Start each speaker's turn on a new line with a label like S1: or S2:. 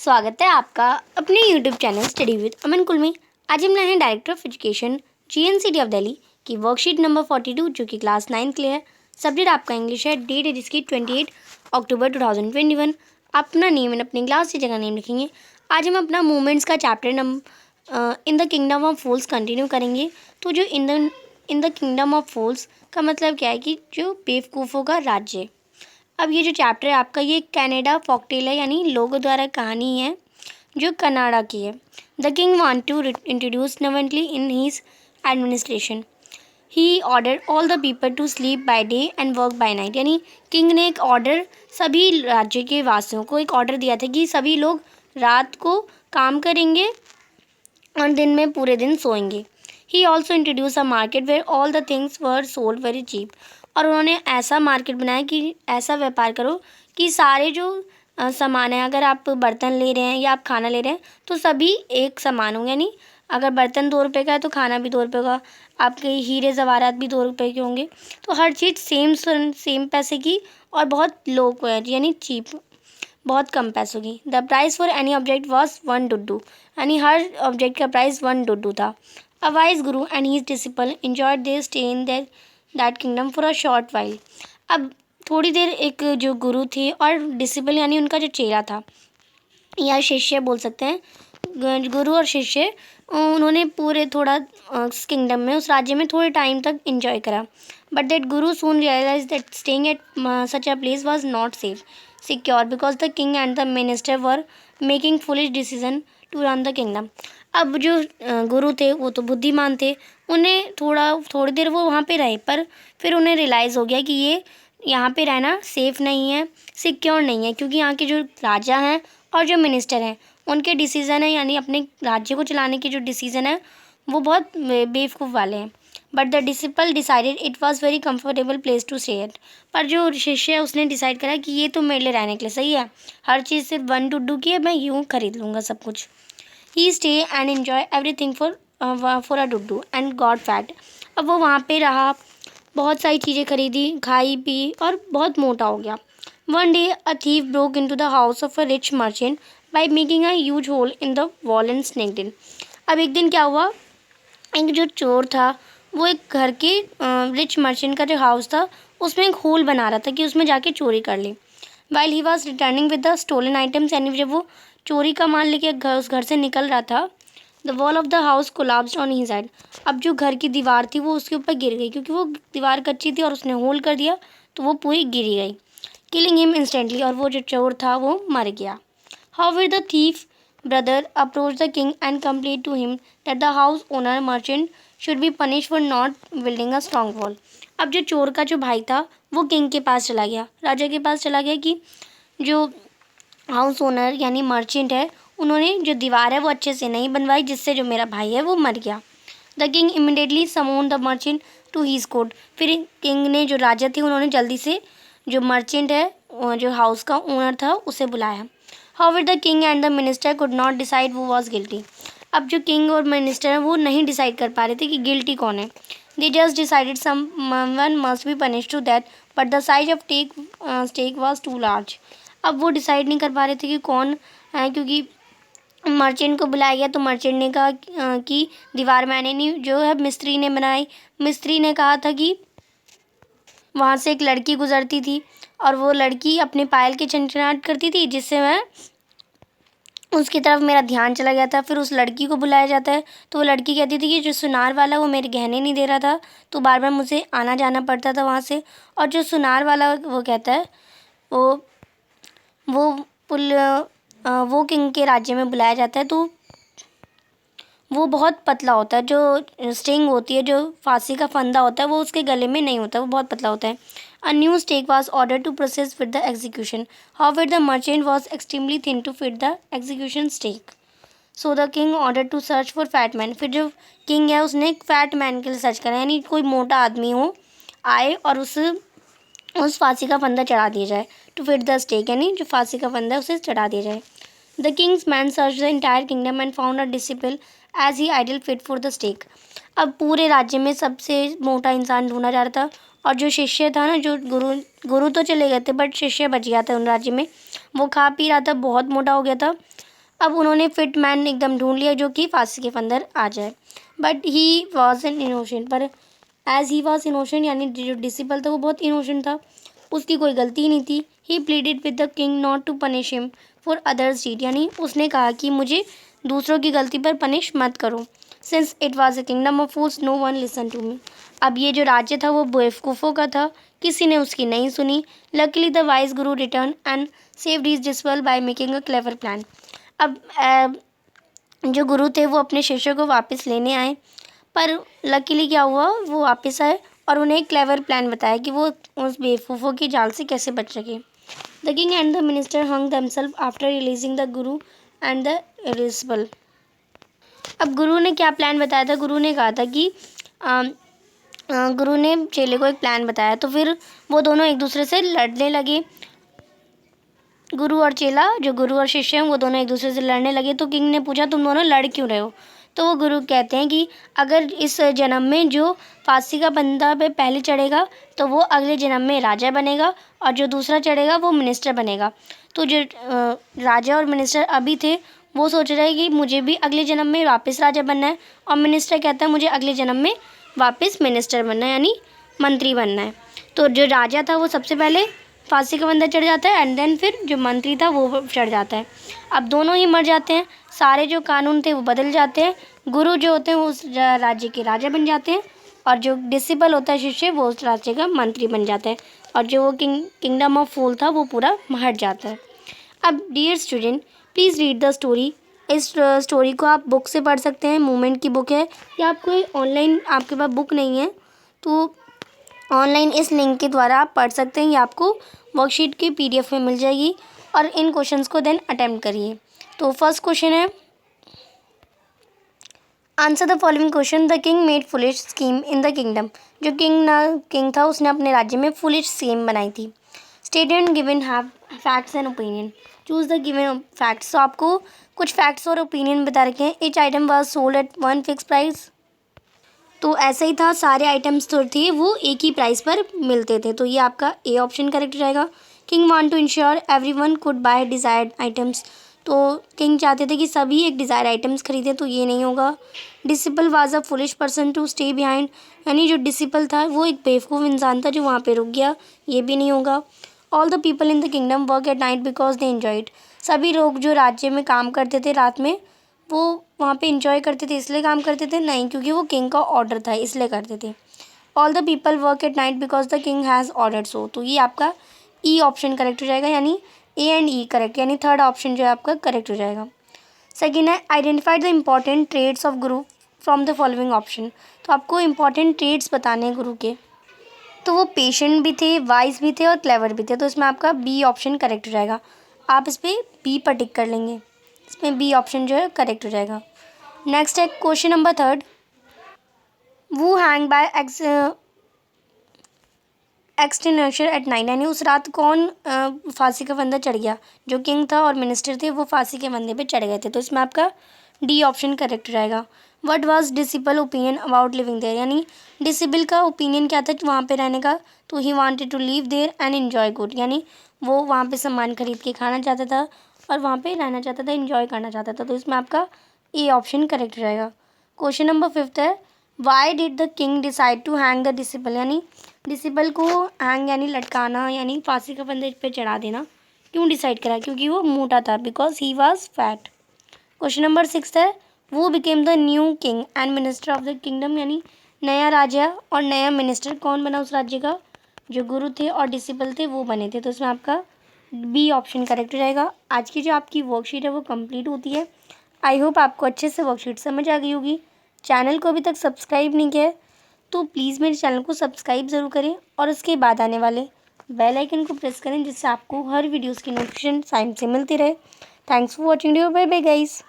S1: स्वागत है आपका अपने यूट्यूब चैनल स्टडी विद अमन कुल में। आज हम लाए हैं director of education GNCT of Delhi की वर्कशीट नंबर 42 जो कि क्लास 9 के लिए है। सब्जेक्ट आपका इंग्लिश है। डेट है जिसकी 28 अक्टूबर 2021। अपना नेम एंड अपनी क्लास की जगह नेम लिखेंगे। आज हम अपना मूवमेंट्स का chapter in the kingdom of fools continue करेंगे। तो जो इन द किंगडम ऑफ फूल्स का मतलब क्या है कि जो बेवकूफ़ों का राज्य। अब ये जो चैप्टर है आपका, ये कनाडा फॉकटेल है, यानी लोगों द्वारा कहानी है जो कनाडा की है। The king want to introduce नवेंटली in his administration. He order all the people to sleep by day and work by night. यानी किंग ने एक ऑर्डर सभी राज्य के वासियों को एक ऑर्डर दिया था कि सभी लोग रात को काम करेंगे और दिन में पूरे दिन सोएंगे। He also introduce a market where all the things were sold very cheap. और उन्होंने ऐसा मार्केट बनाया कि ऐसा व्यापार करो कि सारे जो सामान है, अगर आप बर्तन ले रहे हैं या आप खाना ले रहे हैं तो सभी एक समान होंगे। यानी अगर बर्तन 2 रुपये का है तो खाना भी 2 रुपये का, आपके हीरे जवाहरात भी 2 रुपये के होंगे। तो हर चीज़ सेम पैसे की और बहुत लो क्वालिटी यानी चीप, बहुत कम पैसों की। The price for any object was 1 Duddu. यानी हर ऑब्जेक्ट का प्राइस 1 डुड्डू था। A wise guru and his disciple enjoyed their stay in that kingdom for a short while. अब थोड़ी देर एक जो गुरु थे और डिसिपल यानी उनका जो चेला था या शिष्य बोल सकते हैं, गुरु और शिष्य, उन्होंने पूरे थोड़ा उस किंगडम में, उस राज्य में थोड़े टाइम तक एंजॉय करा। But that guru soon realize that staying at such a place was not safe secure because the king and the minister were making foolish decision to run the kingdom. अब जो गुरु थे वो तो बुद्धिमान थे, उन्हें थोड़ी देर वो वहाँ पे रहे, पर फिर उन्हें रियलाइज़ हो गया कि ये यहाँ पे रहना सेफ़ नहीं है, सिक्योर नहीं है, क्योंकि यहाँ के जो राजा हैं और जो मिनिस्टर हैं उनके डिसीज़न है, यानी अपने राज्य को चलाने के जो डिसीज़न है वो बहुत बेवकूफ़ वाले हैं। But the disciple decided it was very comfortable place to stay at. पर जो शिष्य है उसने डिसाइड करा कि ये तो मेरे लिए रहने के लिए सही है, हर चीज़ सिर्फ 1 डुड्डू की है, मैं यूँ खरीद लूँगा सब कुछ। He stay and enjoy everything for a डुड्डू एंड गॉट फैट। अब वो वहाँ पे रहा, बहुत सारी चीज़ें खरीदी, खाई पी और बहुत मोटा हो गया। One day a thief broke into the house of a rich merchant by making a huge hole in the wall and sneaked in. अब एक दिन क्या हुआ, एक जो चोर था वो एक घर के रिच मर्चेंट का जो हाउस था उसमें एक होल बना रहा था कि उसमें जाके चोरी कर ले। While he was returning with the stolen items, यानी जब वो चोरी का माल लेके उस घर से निकल रहा था, the wall of the house collapsed on his head. अब जो घर की दीवार थी वो उसके ऊपर गिर गई, क्योंकि वो दीवार कच्ची थी और उसने होल कर दिया तो वो पूरी गिरी गई, किलिंग हिम इंस्टेंटली। और वो जो चोर था वो मर गया। However the thief brother approach the king and complaint to him that the house owner merchant should be punish for not building a strong wall. अब जो चोर का जो भाई था वो किंग के पास चला गया, राजा के पास चला गया कि जो हाउस ओनर यानी मर्चेंट है उन्होंने जो दीवार है वो अच्छे से नहीं बनवाई, जिससे जो मेरा भाई है वो मर गया। The king immediately summon the merchant to his court. फिर किंग ने, जो राजा थे, उन्होंने जल्दी से जो मर्चेंट है, जो हाउस का ओनर था, उसे बुलाया। However the king and the minister could not decide who was guilty. अब जो किंग और मिनिस्टर हैं वो नहीं डिसाइड कर पा रहे थे कि गिल्टी कौन है। They just decided someone must be punish to that, but the size of stake was too large. अब वो डिसाइड नहीं कर पा रहे थे कि कौन है, क्योंकि मर्चेंट को बुलाया गया तो मर्चेंट ने कहा कि दीवार मैंने नहीं, जो है मिस्त्री ने बनाई। मिस्त्री ने कहा था कि वहाँ से एक लड़की गुजरती थी और वो लड़की अपने पायल के छनछनाहट करती थी, जिससे मैं उसकी तरफ मेरा ध्यान चला गया था। फिर उस लड़की को बुलाया जाता है तो वो लड़की कहती थी कि जो सुनार वाला वो मेरे गहने नहीं दे रहा था, तो बार बार मुझे आना जाना पड़ता था वहाँ से। और जो सुनार वाला वो कहता है वो वो पुल वो किंग के राज्य में बुलाया जाता है, तो वो बहुत पतला होता है। जो स्टिंग होती है, जो फांसी का फंदा होता है, वो उसके गले में नहीं होता, वो बहुत पतला होता है। A new stake was order to process with the execution. However the merchant was extremely thin to fit the execution stake, so the king order to search for fat man. फिर जो किंग है उसने एक fat man के लिए search करा, यानी कोई मोटा आदमी हो आए और उस फांसी का फंदा चढ़ा दिया जाए। टू फिट द स्टेक, यानी जो फांसी का फंदा है उसे चढ़ा दिया जाए। The king's man search the entire kingdom and found a disciple as he ideal fit for the stake. अब पूरे राज्य में सबसे मोटा इंसान ढूंढा जा रहा था, और जो शिष्य था ना, जो गुरु तो चले गए थे बट शिष्य बच गया था उन राज्य में। वो खा पी रहा था, बहुत मोटा हो गया था। अब उन्होंने फिट मैन एकदम ढूंढ लिया जो कि फांसी के अंदर आ जाए, but he was an innocent. पर एज ही वॉज इनोसेंट यानी जो डिसिपल था वो बहुत इनोसेंट था, उसकी कोई गलती नहीं थी। He pleaded with the king not to punish him for others deed, यानी उसने कहा कि मुझे दूसरों की गलती पर पनिश मत करो। Since it was a kingdom of fools no one listen to me, अब ये जो राज्य था वो बेवकूफ़ों का था, किसी ने उसकी नहीं सुनी। Luckily the wise guru return and saved his disciple by making a clever plan. अब जो गुरु थे वो अपने शिष्य को वापस लेने आए, पर लकीली क्या हुआ, वो वापस आए और उन्हें एक क्लेवर प्लान बताया कि वो उस बेवकूफ़ों की जाल से कैसे बच सके। The king and the minister hung themselves after releasing the guru and the disciple. अब गुरु ने क्या प्लान बताया था, गुरु ने कहा था कि गुरु ने चेले को एक प्लान बताया, तो फिर वो दोनों एक दूसरे से लड़ने लगे। गुरु और चेला, जो गुरु और शिष्य हैं, वो दोनों एक दूसरे से लड़ने लगे। तो किंग ने पूछा तुम दोनों लड़ क्यों रहे हो? तो वो गुरु कहते हैं कि अगर इस जन्म में जो फांसी का बंदा पे पहले चढ़ेगा तो वो अगले जन्म में राजा बनेगा, और जो दूसरा चढ़ेगा वो मिनिस्टर बनेगा। तो जो राजा और मिनिस्टर अभी थे वो सोच रहे हैं कि मुझे भी अगले जन्म में वापस राजा बनना है, और मिनिस्टर कहता है मुझे अगले जन्म में वापस मिनिस्टर बनना है, यानी मंत्री बनना है। तो जो राजा था वो सबसे पहले फांसी का बंदा चढ़ जाता है, एंड देन फिर जो मंत्री था वो चढ़ जाता है। अब दोनों ही मर जाते हैं, सारे जो कानून थे वो बदल जाते हैं, गुरु जो होते हैं वो उस राज्य के राजा बन जाते हैं, और जो डिसिपल होता है शिष्य वो उस राज्य का मंत्री बन जाता है, और जो वो किंगडम ऑफ फूल था वो पूरा हट जाता है। अब dear student please read the story. इस स्टोरी को आप बुक से पढ़ सकते हैं, मूवमेंट की बुक है, या आप कोई ऑनलाइन आपके पास बुक नहीं है तो ऑनलाइन इस लिंक के द्वारा आप पढ़ सकते हैं, ये आपको वर्कशीट की PDF में मिल जाएगी, और इन क्वेश्चंस को देन अटेम्प्ट करिए। तो फर्स्ट क्वेश्चन है, answer the following question. The king made foolish scheme in the kingdom, जो किंग था उसने अपने राज्य में फुलिश स्कीम बनाई थी। State and given have facts and opinion, choose the given facts. तो आपको कुछ फैक्ट्स और ओपिनियन बता रखे हैं। Each item was sold at one fix price, तो ऐसा ही था, सारे आइटम्स तो थे वो एक ही प्राइस पर मिलते थे, तो ये आपका ए ऑप्शन करेक्ट हो जाएगा। King want to ensure everyone could buy desired items, तो किंग चाहते थे कि सभी एक डिज़ायर आइटम्स खरीदें, तो ये नहीं होगा। Disciple was a foolish person to stay behind, यानी जो डिसिपल था वो एक बेवकूफ़ इंसान था जो वहाँ पे रुक गया, ये भी नहीं होगा। All the people in the kingdom work at night because they enjoyed, सभी लोग जो राज्य में काम करते थे रात में वो वहाँ पे इंजॉय करते थे इसलिए काम करते थे, नहीं क्योंकि वो किंग का ऑर्डर था इसलिए करते थे। All the people work at night because the king has order so, तो ये आपका ई ऑप्शन करेक्ट हो जाएगा, यानी ए एंड ई करेक्ट, यानी थर्ड ऑप्शन जो है आपका करेक्ट हो जाएगा। सेकेंड है, identified the important trades of guru from the following option, तो आपको इम्पॉर्टेंट ट्रेड्स बताने हैं गुरु के। तो वो पेशेंट भी थे, वाइज भी थे और क्लेवर भी थे, तो इसमें आपका बी ऑप्शन करेक्ट हो जाएगा। आप इस पर बी पर टिक कर लेंगे, इसमें बी ऑप्शन जो है करेक्ट हो जाएगा। नेक्स्ट है क्वेश्चन नंबर थर्ड, वो hang bye extinguisher at night, यानी उस रात कौन फांसी का फंदा चढ़ गया, जो किंग था और मिनिस्टर थे वो फांसी के फंदे पे चढ़ गए थे, तो इसमें आपका डी ऑप्शन करेक्ट हो जाएगा। What was disciple opinion about living there, यानी डिसिपल का ओपिनियन क्या था वहाँ पे रहने का, तो he wanted to live there and enjoy good, यानी वो वहाँ पे सामान खरीद के खाना चाहता था और वहाँ पे रहना चाहता था, एंजॉय करना चाहता था, तो इसमें आपका ए ऑप्शन करेक्ट हो जाएगा। क्वेश्चन नंबर फिफ्थ है, why did the king decide to hang the disciple, यानी डिसिपल को हैंग यानी लटकाना यानी फांसी का फंदे पे चढ़ा देना क्यों डिसाइड करा, क्योंकि वो मोटा था, because he was fat. Question number six है, वो became the new king and minister of the kingdom, यानी नया राजा और नया मिनिस्टर कौन बना उस राज्य का, जो गुरु थे और डिसिपल थे वो बने थे, तो इसमें आपका बी ऑप्शन करेक्ट हो जाएगा। आज की जो आपकी वर्कशीट है वो कंप्लीट होती है। आई होप आपको अच्छे से वर्कशीट समझ आ गई होगी। चैनल को अभी तक सब्सक्राइब नहीं किया है तो प्लीज़ मेरे चैनल को सब्सक्राइब ज़रूर करें, और उसके बाद आने वाले बेल आइकन को प्रेस करें जिससे आपको हर वीडियोज़ की नोटिफिकेशन टाइम से मिलती रहे। Thanks for watching, bye bye guys.